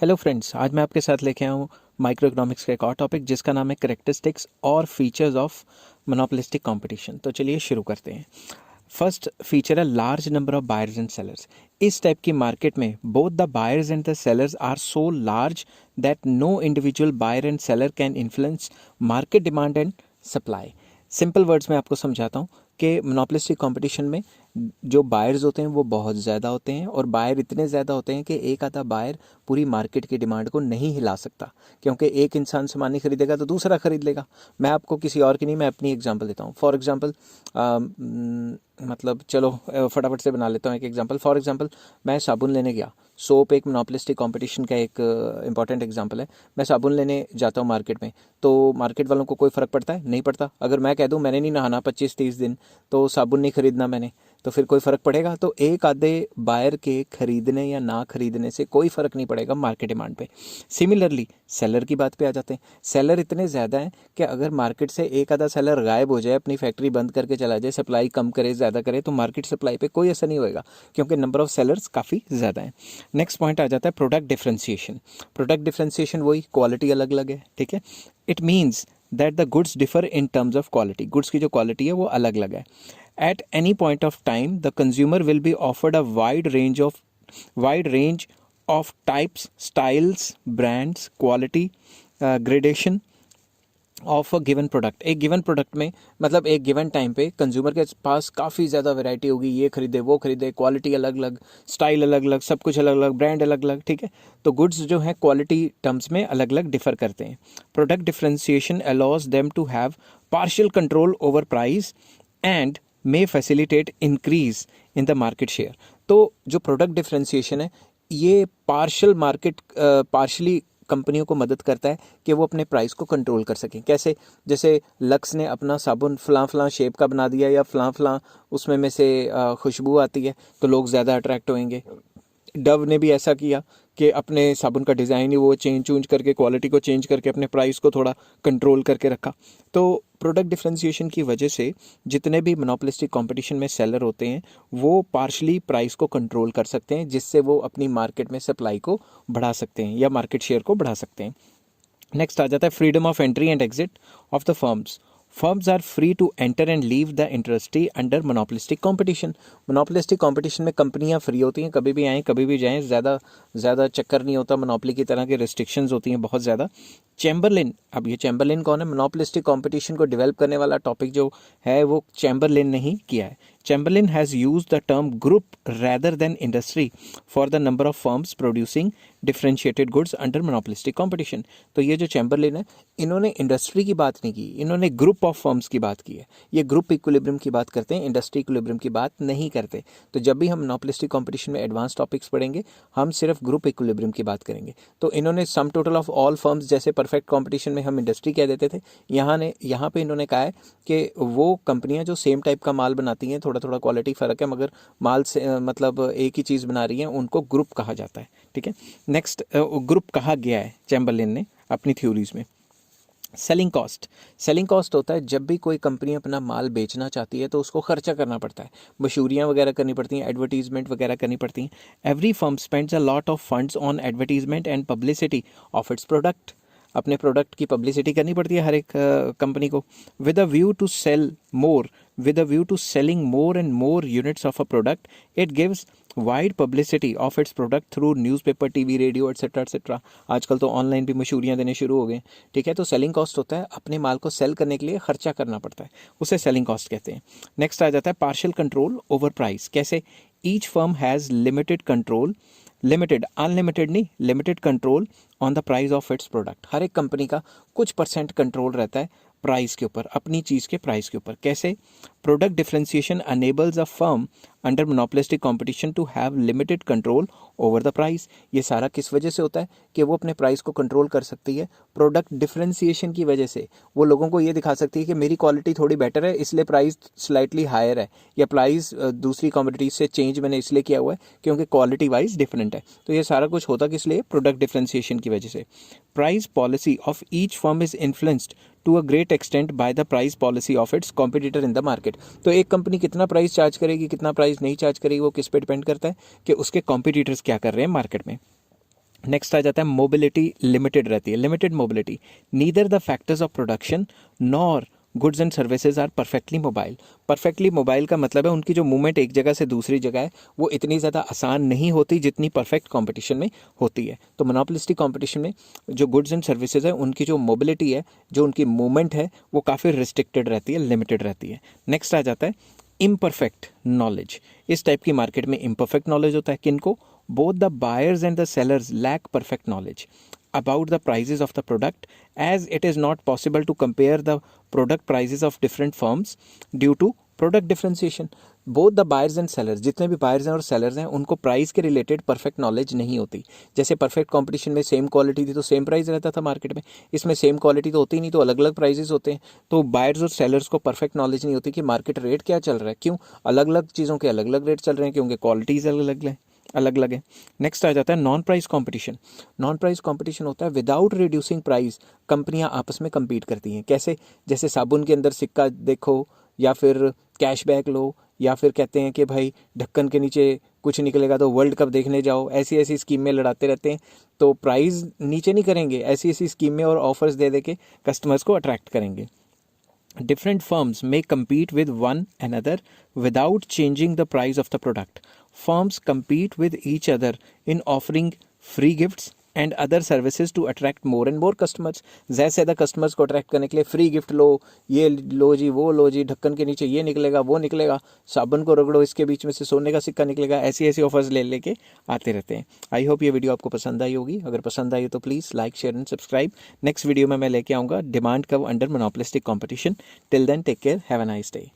Hello friends, आज मैं आपके साथ लेके आया हूँ माइक्रो इकोनॉमिक्स का एक और टॉपिक जिसका नाम है करेक्टरिस्टिक्स और फीचर्स ऑफ मोनोपोलिस्टिक कंपटीशन। तो चलिए शुरू करते हैं। फर्स्ट फीचर है large number of buyers and sellers. इस टाइप की मार्केट में both the buyers and the sellers are so large that no individual buyer and seller can influence market demand and supply. Simple words में आपको समझाता हूँ कि monopolistic competition में जो बायर्स होते हैं वो बहुत ज़्यादा होते हैं और बायर इतने ज़्यादा होते हैं कि एक आधा बायर पूरी मार्केट की डिमांड को नहीं हिला सकता, क्योंकि एक इंसान सामान नहीं खरीदेगा तो दूसरा खरीद लेगा। मैं आपको किसी और की नहीं, मैं अपनी एग्जांपल देता हूँ। फॉर एग्जांपल मतलब चलो फटाफट से बना लेता हूँ एक एग्जांपल। फॉर एग्जांपल मैं साबुन लेने गया। सोप एक मोनोपोलिस्टिक कंपटीशन का एक इंपॉर्टेंट एग्जांपल है। मैं साबुन लेने जाता हूँ मार्केट में, तो मार्केट वालों को कोई फ़र्क पड़ता है? नहीं पड़ता। अगर मैं कह दूँ मैंने नहीं नहाना 25-30 दिन, तो साबुन नहीं खरीदना मैंने, तो फिर कोई फ़र्क पड़ेगा? तो एक आधे बायर के खरीदने या ना खरीदने से कोई फ़र्क नहीं पड़ेगा मार्केट डिमांड पे। सिमिलरली सेलर की बात पे आ जाते हैं। सेलर इतने ज़्यादा हैं कि अगर मार्केट से एक आधा सेलर गायब हो जाए, अपनी फैक्ट्री बंद करके चला जाए, सप्लाई कम करे ज़्यादा करे, तो मार्केट सप्लाई पे कोई असर नहीं होएगा, क्योंकि नंबर ऑफ़ सेलर्स काफ़ी ज़्यादा है। नेक्स्ट पॉइंट आ जाता है प्रोडक्ट डिफ्रेंसिएशन। प्रोडक्ट डिफ्रेंसिएशन वही, क्वालिटी अलग अलग है, ठीक है। It means that the goods differ in terms of quality. Goods की जो क्वालिटी है वो अलग अलग है। At any point of time, the consumer will be offered a wide range of types, styles, brands, quality, gradation of a given product. एक given product में मतलब एक गिवन टाइम पे कंज्यूमर के पास काफ़ी ज़्यादा वैरायटी होगी, ये खरीदे वो खरीदे, क्वालिटी अलग अलग, स्टाइल अलग अलग, सब कुछ अलग अलग, ब्रांड अलग अलग, ठीक है। तो गुड्स जो है क्वालिटी टर्म्स में अलग अलग डिफर करते हैं। Product differentiation allows them to have partial control over price and may facilitate increase in the market share. तो जो प्रोडक्ट डिफ्रेंसिएशन है ये पार्शली कंपनियों को मदद करता है कि वो अपने प्राइस को कंट्रोल कर सकें। कैसे? जैसे लक्स ने अपना साबुन फलां शेप का बना दिया या फलां उसमें में से खुशबू आती है तो लोग ज़्यादा अट्रैक्ट होंगे। डव ने भी ऐसा किया कि अपने साबुन का डिज़ाइन ही वो चेंज करके, क्वालिटी को चेंज करके अपने प्राइस को थोड़ा कंट्रोल करके रखा। तो प्रोडक्ट डिफ्रेंसिएशन की वजह से जितने भी मोनोपोलिस्टिक कंपटीशन में सेलर होते हैं वो पार्शली प्राइस को कंट्रोल कर सकते हैं, जिससे वो अपनी मार्केट में सप्लाई को बढ़ा सकते हैं या मार्केट शेयर को बढ़ा सकते हैं। नेक्स्ट आ जाता है freedom of entry and exit of the firms. Firms are free to enter and leave the industry under monopolistic competition. Monopolistic competition में कंपनियां फ्री होती हैं, कभी भी आएँ कभी भी जाएं, ज़्यादा चक्कर नहीं होता, मोनोपोली की तरह की रिस्ट्रिक्शंस होती हैं बहुत ज़्यादा। चैम्बरलिन, अब ये चैम्बरलिन कौन है? मोनोपोलिस्टिक कंपटीशन को डेवलप करने वाला टॉपिक जो है वो चैम्बरलिन ने ही किया है। Chamberlain has used the term group rather than industry for the number of firms producing differentiated goods under monopolistic competition। तो ये जो चैम्बरलिन है इन्होंने इंडस्ट्री की बात नहीं की, इन्होंने ग्रुप ऑफ फर्म्स की बात की है। ये ग्रुप इक्विलिब्रियम की बात करते हैं, इंडस्ट्री इक्विलिब्रियम की बात नहीं करते। तो जब भी हम मोनोपोलिस्टिक कंपटीशन में एडवांस टॉपिक्स पढ़ेंगे हम सिर्फ ग्रुप इक्विलिब्रियम की बात करेंगे। तो इन्होंने sum total of all firms, जैसे परफेक्ट कंपटीशन में हम इंडस्ट्री कह देते थे, यहाँ पे इन्होंने कहा है कि वो कंपनियां जो सेम टाइप का माल बनाती हैं, थोड़ा क्वालिटी फ़र्क है मगर माल से मतलब एक ही चीज़ बना रही है, उनको ग्रुप कहा जाता है, ठीक है। नेक्स्ट ग्रुप कहा गया है चैम्बरलिन ने अपनी थ्योरीज में। सेलिंग कॉस्ट होता है जब भी कोई कंपनी अपना माल बेचना चाहती है तो उसको खर्चा करना पड़ता है, मशहूरियाँ वगैरह करनी पड़ती हैं, एडवर्टीजमेंट वगैरह करनी पड़ती हैं। Every firm spends a lot of funds on advertisement and publicity of its product. अपने प्रोडक्ट की पब्लिसिटी करनी पड़ती है हर एक कंपनी को। With a view to selling more and more units of a product, it gives wide publicity of its product through newspaper, TV, radio etcetera. आजकल तो ऑनलाइन भी मशहूरियाँ देने शुरू हो गए, ठीक है। तो सेलिंग कॉस्ट होता है अपने माल को सेल करने के लिए खर्चा करना पड़ता है, उसे सेलिंग कॉस्ट कहते हैं। नेक्स्ट आ जाता है पार्शियल कंट्रोल ओवर प्राइस। कैसे? Each firm has limited control on the price of its product. हर एक कंपनी का कुछ परसेंट कंट्रोल रहता है प्राइस के ऊपर, अपनी चीज़ के प्राइस के ऊपर। कैसे? Product differentiation enables a firm under monopolistic competition to have limited control over the price. ये सारा किस वजह से होता है कि वो अपने प्राइस को कंट्रोल कर सकती है? प्रोडक्ट डिफ्रेंसिएशन की वजह से वो लोगों को ये दिखा सकती है कि मेरी क्वालिटी थोड़ी बेटर है इसलिए प्राइस स्लाइटली हायर है, या प्राइस दूसरी कमोडिटीज से चेंज मैंने इसलिए किया हुआ है क्योंकि क्वालिटी वाइज डिफरेंट है। तो ये सारा कुछ होता किस लिए? प्रोडक्ट डिफ्रेंसिएशन की वजह से। Price policy of each firm is influenced to a great extent by the price policy of its competitor in the market. तो एक कंपनी कितना प्राइस चार्ज करेगी, कितना प्राइस नहीं चार्ज करेगी, वो किस पे डिपेंड करता है कि उसके कॉम्पिटिटर्स क्या कर रहे हैं मार्केट में। नेक्स्ट आ जाता है मोबिलिटी लिमिटेड रहती है, limited mobility. Neither the factors of production nor goods and services are perfectly mobile. Perfectly mobile का मतलब है उनकी जो मूवमेंट एक जगह से दूसरी जगह है वो इतनी ज़्यादा आसान नहीं होती जितनी परफेक्ट कंपटीशन में होती है। तो मोनोपोलिस्टिक कंपटीशन में जो गुड्स एंड सर्विसेज है उनकी जो मोबिलिटी है, जो उनकी मूवमेंट है, वो काफ़ी रिस्ट्रिक्टेड रहती है, लिमिटेड रहती है। नेक्स्ट आ जाता है इम्परफेक्ट नॉलेज। इस टाइप की मार्केट में इम्परफेक्ट नॉलेज होता है किनको? Both the buyers and the sellers lack perfect knowledge about the prices of the product, as it is not possible to compare the product prices of different firms due to product differentiation. Both the buyers and sellers, जितने भी buyers हैं और sellers हैं, उनको price के related perfect knowledge नहीं होती। जैसे परफेक्ट कंपटीशन में सेम क्वालिटी थी तो सेम प्राइस रहता था मार्केट में, इसमें सेम क्वालिटी तो होती नहीं, तो अलग अलग प्राइसेस होते हैं। तो बायर्स और सेलर्स को परफेक्ट नॉलेज नहीं होती कि मार्केट रेट क्या चल रहा है, क्यों अलग अलग चीज़ों के अलग अलग रेट चल रहे हैं, क्योंकि क्वालिटीज़ अलग अलग है। नेक्स्ट आ जाता है non price competition. Non price competition होता है विदाउट रिड्यूसिंग प्राइस, कंपनियां आपस में compete करती हैं। कैसे? जैसे साबुन के अंदर सिक्का देखो, या फिर कैशबैक लो, या फिर कहते हैं कि भाई ढक्कन के नीचे कुछ निकलेगा तो वर्ल्ड कप देखने जाओ, ऐसी ऐसी स्कीम में लड़ाते रहते हैं। तो प्राइस नीचे नहीं करेंगे, ऐसी ऐसी स्कीम में और ऑफर्स दे के कस्टमर्स को अट्रैक्ट करेंगे। Different firms may compete with one another without changing the price of the product. Firms compete with each other in offering free gifts and other services to attract more and more customers. ज़्यादा से ज़्यादा customers को attract करने के लिए free gift लो, ये लो जी, वो लो जी, ढक्कन के नीचे ये निकलेगा, वो निकलेगा, साबुन को रगड़ो इसके बीच में से सोने का सिक्का निकलेगा, ऐसी ऐसी ऑफर्स ले लेके आते रहते हैं। आई होप ये वीडियो आपको पसंद आई होगी। अगर पसंद आई हो तो please like, share and subscribe. Next video में मैं लेके आऊँगा demand curve under monopolistic competition. Till then take care, have a nice day.